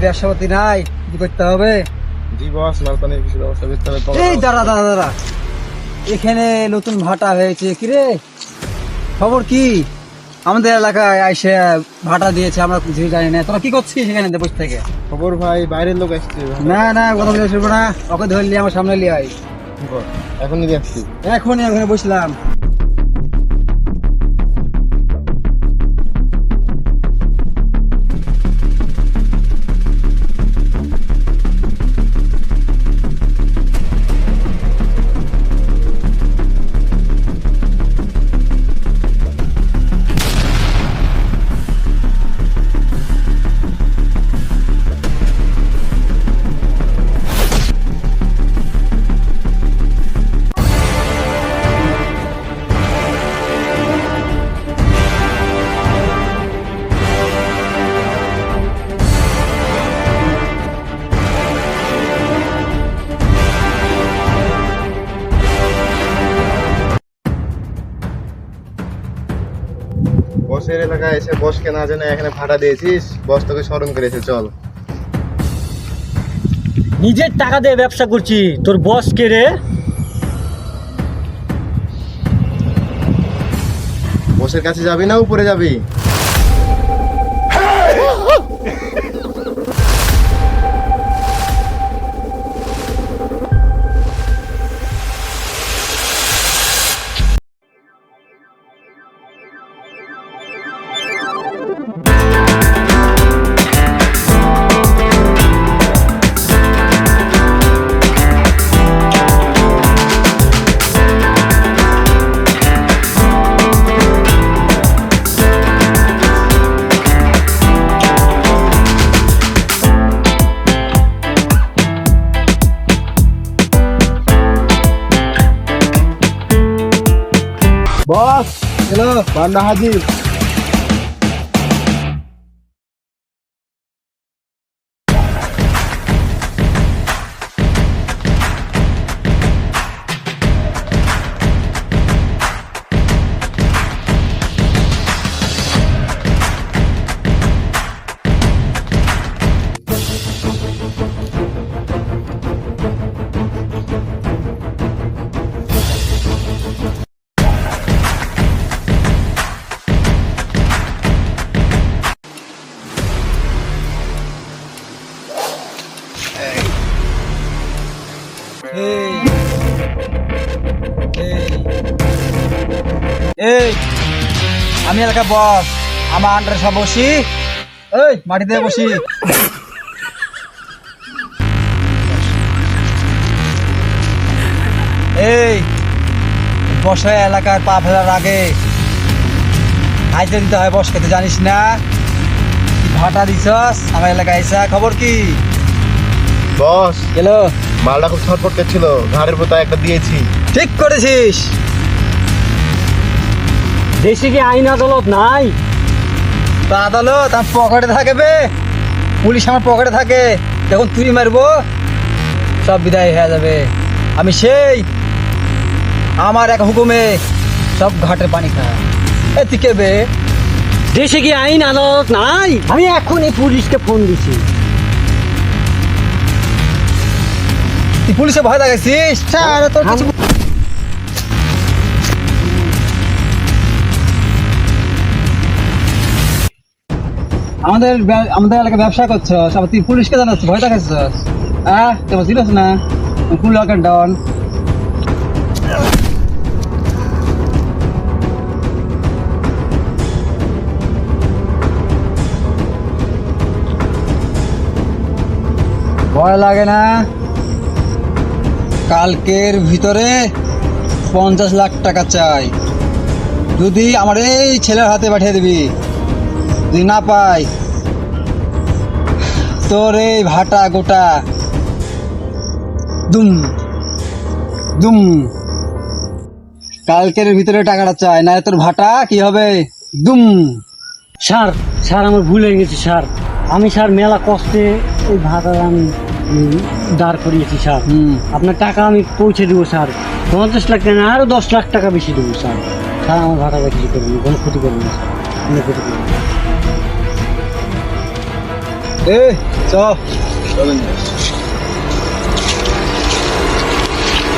ব্যবসাপাতি নাই, কি করতে হবে? জি বস, মালপানির কিছু ব্যবস্থা করতে হবে। এই দাঁড়া, এখানে নতুন ভাটা হয়েছে কি রে? খবর কি? আমাদের এলাকায় আইসে ভাটা দিয়েছে, আমরা কিছু জানি না। তোরা কি করছিস এখানে বসে থেকে? খবর ভাই, বাইরের লোক আসছে। না কথা বলে শুনবো না, ওকে ধরলি আমার সামনে লিয়ে আয়। এখনই দিয়ে আসছি। এখনই ওখানে বসলাম। বসের এলাকায় এসে বসকে না জানে এখানে ভাড়া দিয়েছিস, বস তোকে শরম করেছে। চল। নিজের টাকা দিয়ে ব্যবসা করছি, তোর বস কে রে? বসের কাছে যাবি না উপরে যাবি? বস হ্যালো, বান্না হাজির। এই আমি এলাকার বস, আমার আন্ডারে সব বসি। এই মাটিতে বসি। এই বসে এলাকার পা ফেলার আগে খাইতে দিতে হয় বস খেতে, জানিস না? কি ভাটা দিছস আমার এলাকায় এসে? খবর কি? বস গেল মালটা খুব ছটফট করছিল, ঘাড়ের বোতা একটা দিয়েছি। ঠিক করেছিস। দেশে কি আইন আদালত নাই? তা আদালত আমার পকেটে থাকে বে, পুলিশ আমার পকেটে থাকে। যখন তুই মারবো সব বিদায় হয়ে যাবে। আমি সেই আমার এক হুকুমে সব ঘাটের পানি খা। এ তুই কে বে? দেশে কি আইন আদালত নাই? আমি এখনই পুলিশকে ফোন দিছি। তুই পুলিশে ভয় দেখাইছিস? তোর কিছু আমাদের এলাকায় ব্যবসা করছ, সব তুই পুলিশকে জানাচ্ছ, ভয় দেখাচ্ছ? তোমার জিনিস না ফুল লকেট ডাউন। ভয় লাগে না? কালকের ভিতরে 50 লাখ টাকা চাই, যদি আমার এই ছেলের হাতে পাঠিয়ে দিবি। যদি না পাই তোর এই ভাটা গোটা দুম দুম। কালকের ভিতরে টাকাটা চাই, না তোর ভাটা কি হবে দুম। স্যার স্যার আমার ভুল হয়ে গেছে স্যার। আমি স্যার মেলা কষ্টে ওই ভাড়া আমি দাঁড় করিয়েছি স্যার। আপনার টাকা আমি পৌঁছে দেবো স্যার। 50 লাখ টাকা না, আরো 10 লাখ টাকা বেশি দেবো স্যার। স্যার আমার ভাড়াটা কিছু করবেন, কোনো ক্ষতি করবেন না স্যার, কোনো ক্ষতি করবেন না। এ চ চলেন